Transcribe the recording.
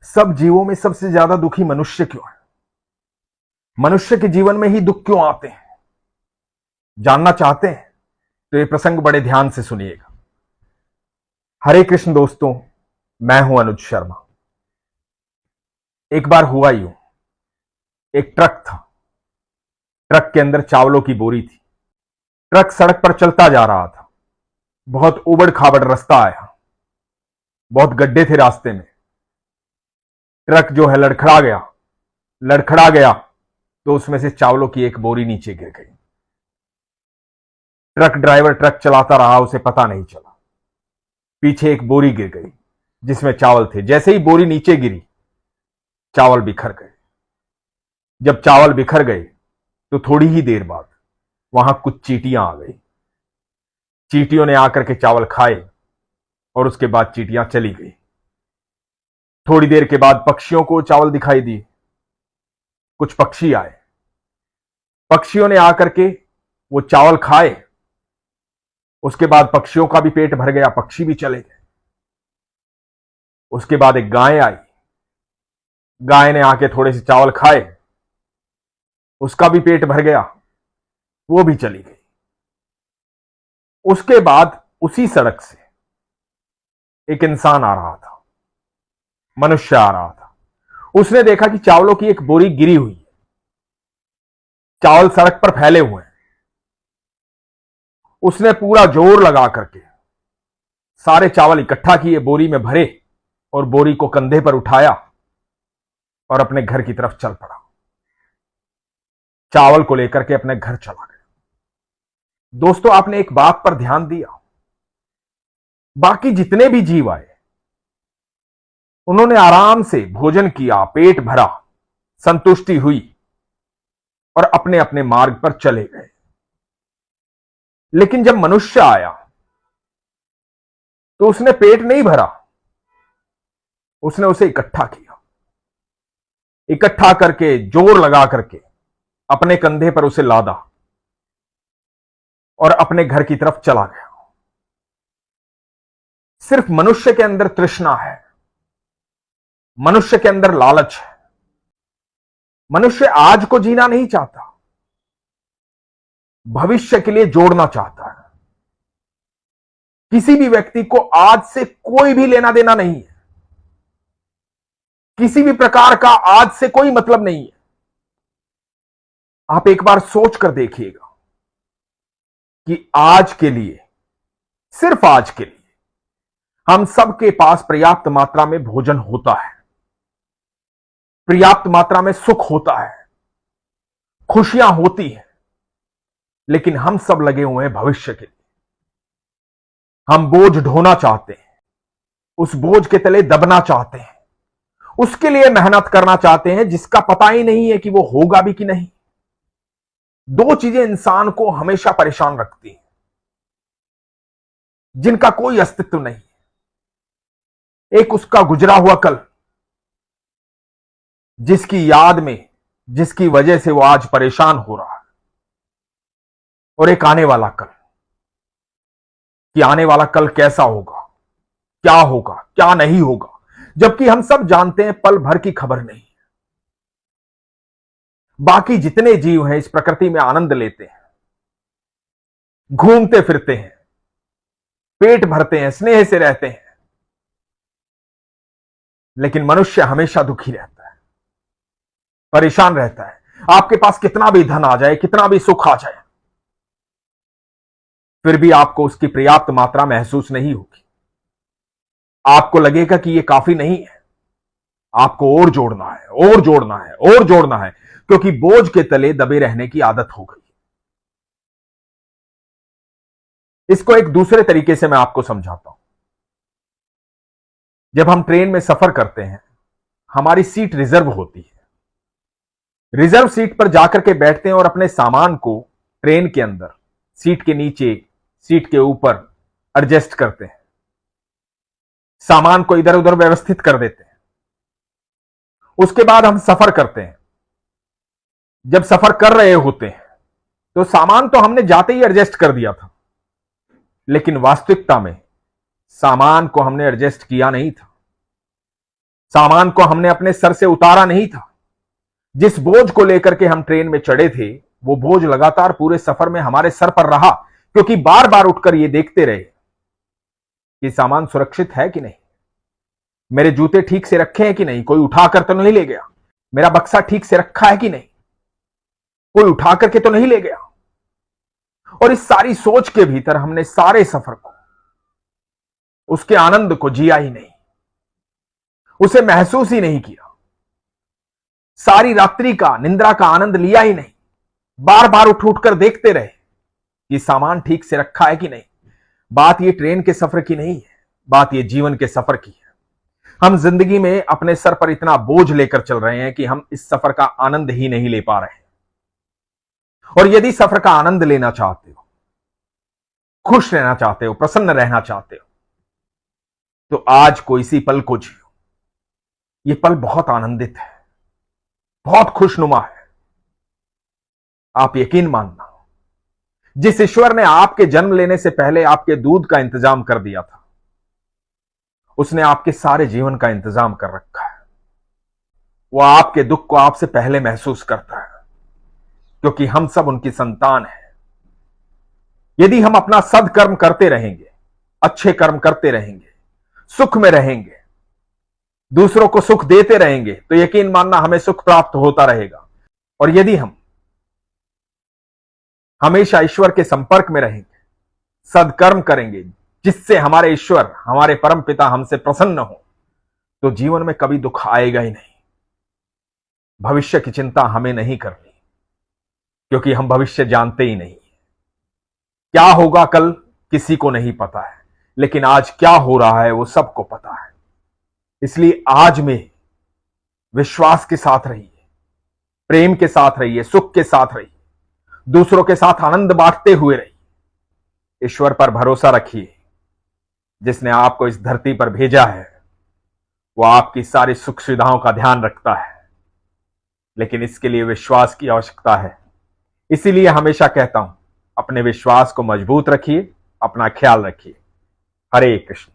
सब जीवों में सबसे ज्यादा दुखी मनुष्य क्यों है? मनुष्य के जीवन में ही दुख क्यों आते हैं? जानना चाहते हैं तो ये प्रसंग बड़े ध्यान से सुनिएगा। हरे कृष्ण दोस्तों, मैं हूं अनुज शर्मा। एक बार हुआ यूं, एक ट्रक था। ट्रक के अंदर चावलों की बोरी थी। ट्रक सड़क पर चलता जा रहा था। बहुत उबड़ खाबड़ रास्ता आया, बहुत गड्ढे थे रास्ते में। ट्रक जो है लड़खड़ा गया तो उसमें से चावलों की एक बोरी नीचे गिर गई। ट्रक ड्राइवर ट्रक चलाता रहा, उसे पता नहीं चला। पीछे एक बोरी गिर गई जिसमें चावल थे। जैसे ही बोरी नीचे गिरी, चावल बिखर गए। जब चावल बिखर गए तो थोड़ी ही देर बाद वहां कुछ चींटियां आ गई। चींटियों ने आकर के चावल खाए और उसके बाद चींटियां चली गई। थोड़ी देर के बाद पक्षियों को चावल दिखाई दिए। कुछ पक्षी आए। पक्षियों ने आकर के वो चावल खाए। उसके बाद पक्षियों का भी पेट भर गया, पक्षी भी चले गए। उसके बाद एक गाय आई। गाय ने आके थोड़े से चावल खाए, उसका भी पेट भर गया, वो भी चली गई। उसके बाद उसी सड़क से एक इंसान आ रहा था, मनुष्य आ रहा था। उसने देखा कि चावलों की एक बोरी गिरी हुई है। चावल सड़क पर फैले हुए हैं। उसने पूरा जोर लगा करके सारे चावल इकट्ठा किए, बोरी में भरे और बोरी को कंधे पर उठाया और अपने घर की तरफ चल पड़ा। चावल को लेकर के अपने घर चला गया। दोस्तों, आपने एक बात पर ध्यान दिया? बाकी जितने भी जीव आए, उन्होंने आराम से भोजन किया, पेट भरा, संतुष्टि हुई और अपने अपने मार्ग पर चले गए। लेकिन जब मनुष्य आया तो उसने पेट नहीं भरा, उसने उसे इकट्ठा किया। इकट्ठा करके जोर लगा करके अपने कंधे पर उसे लादा और अपने घर की तरफ चला गया। सिर्फ मनुष्य के अंदर तृष्णा है, मनुष्य के अंदर लालच है। मनुष्य आज को जीना नहीं चाहता, भविष्य के लिए जोड़ना चाहता है। किसी भी व्यक्ति को आज से कोई भी लेना देना नहीं है। किसी भी प्रकार का आज से कोई मतलब नहीं है। आप एक बार सोच कर देखिएगा कि आज के लिए, सिर्फ आज के लिए, हम सबके पास पर्याप्त मात्रा में भोजन होता है, पर्याप्त मात्रा में सुख होता है, खुशियां होती हैं। लेकिन हम सब लगे हुए हैं भविष्य के लिए। हम बोझ ढोना चाहते हैं, उस बोझ के तले दबना चाहते हैं, उसके लिए मेहनत करना चाहते हैं जिसका पता ही नहीं है कि वो होगा भी कि नहीं। दो चीजें इंसान को हमेशा परेशान रखती हैं, जिनका कोई अस्तित्व नहीं है। एक उसका गुजरा हुआ कल, जिसकी याद में, जिसकी वजह से वो आज परेशान हो रहा है, और एक आने वाला कल, कि आने वाला कल कैसा होगा, क्या नहीं होगा। जबकि हम सब जानते हैं पल भर की खबर नहीं है। बाकी जितने जीव हैं इस प्रकृति में आनंद लेते हैं, घूमते फिरते हैं, पेट भरते हैं, स्नेह से रहते हैं। लेकिन मनुष्य हमेशा दुखी रहता है, परेशान रहता है। आपके पास कितना भी धन आ जाए, कितना भी सुख आ जाए, फिर भी आपको उसकी पर्याप्त मात्रा महसूस नहीं होगी। आपको लगेगा कि यह काफी नहीं है, आपको और जोड़ना है, और जोड़ना है, और जोड़ना है, क्योंकि बोझ के तले दबे रहने की आदत हो गई। इसको एक दूसरे तरीके से मैं आपको समझाता हूं। जब हम ट्रेन में सफर करते हैं, हमारी सीट रिजर्व होती है। रिजर्व सीट पर जाकर के बैठते हैं और अपने सामान को ट्रेन के अंदर, सीट के नीचे, सीट के ऊपर एडजस्ट करते हैं। सामान को इधर उधर व्यवस्थित कर देते हैं। उसके बाद हम सफर करते हैं। जब सफर कर रहे होते हैं तो सामान तो हमने जाते ही एडजस्ट कर दिया था, लेकिन वास्तविकता में सामान को हमने एडजस्ट किया नहीं था। सामान को हमने अपने सर से उतारा नहीं था। जिस बोझ को लेकर के हम ट्रेन में चढ़े थे, वो बोझ लगातार पूरे सफर में हमारे सर पर रहा, क्योंकि बार बार उठकर ये देखते रहे कि सामान सुरक्षित है कि नहीं, मेरे जूते ठीक से रखे हैं कि नहीं, कोई उठाकर तो नहीं ले गया, मेरा बक्सा ठीक से रखा है कि नहीं, कोई उठा करके तो नहीं ले गया। और इस सारी सोच के भीतर हमने सारे सफर को, उसके आनंद को जिया ही नहीं, उसे महसूस ही नहीं किया, सारी रात्रि का निंद्रा का आनंद लिया ही नहीं। बार बार उठ उठकर देखते रहे कि सामान ठीक से रखा है कि नहीं। बात ये ट्रेन के सफर की नहीं है, बात ये जीवन के सफर की है। हम जिंदगी में अपने सर पर इतना बोझ लेकर चल रहे हैं कि हम इस सफर का आनंद ही नहीं ले पा रहे हैं। और यदि सफर का आनंद लेना चाहते हो, खुश रहना चाहते हो, प्रसन्न रहना चाहते हो, तो आज को इसी पल को जियो। ये पल बहुत आनंदित है, बहुत खुशनुमा है। आप यकीन मानना, जिस ईश्वर ने आपके जन्म लेने से पहले आपके दूध का इंतजाम कर दिया था, उसने आपके सारे जीवन का इंतजाम कर रखा है। वो आपके दुख को आपसे पहले महसूस करता है, क्योंकि हम सब उनकी संतान हैं। यदि हम अपना सदकर्म करते रहेंगे, अच्छे कर्म करते रहेंगे, सुख में रहेंगे, दूसरों को सुख देते रहेंगे, तो यकीन मानना हमें सुख प्राप्त होता रहेगा। और यदि हम हमेशा ईश्वर के संपर्क में रहेंगे, सदकर्म करेंगे, जिससे हमारे ईश्वर, हमारे परम पिता हमसे प्रसन्न हो, तो जीवन में कभी दुख आएगा ही नहीं। भविष्य की चिंता हमें नहीं करनी, क्योंकि हम भविष्य जानते ही नहीं। क्या होगा कल किसी को नहीं पता है, लेकिन आज क्या हो रहा है वो सबको पता है। इसलिए आज में विश्वास के साथ रहिए, प्रेम के साथ रहिए, सुख के साथ रहिए, दूसरों के साथ आनंद बांटते हुए रहिए। ईश्वर पर भरोसा रखिए, जिसने आपको इस धरती पर भेजा है वो आपकी सारी सुख सुविधाओं का ध्यान रखता है, लेकिन इसके लिए विश्वास की आवश्यकता है। इसीलिए हमेशा कहता हूं, अपने विश्वास को मजबूत रखिए, अपना ख्याल रखिए। हरे कृष्ण।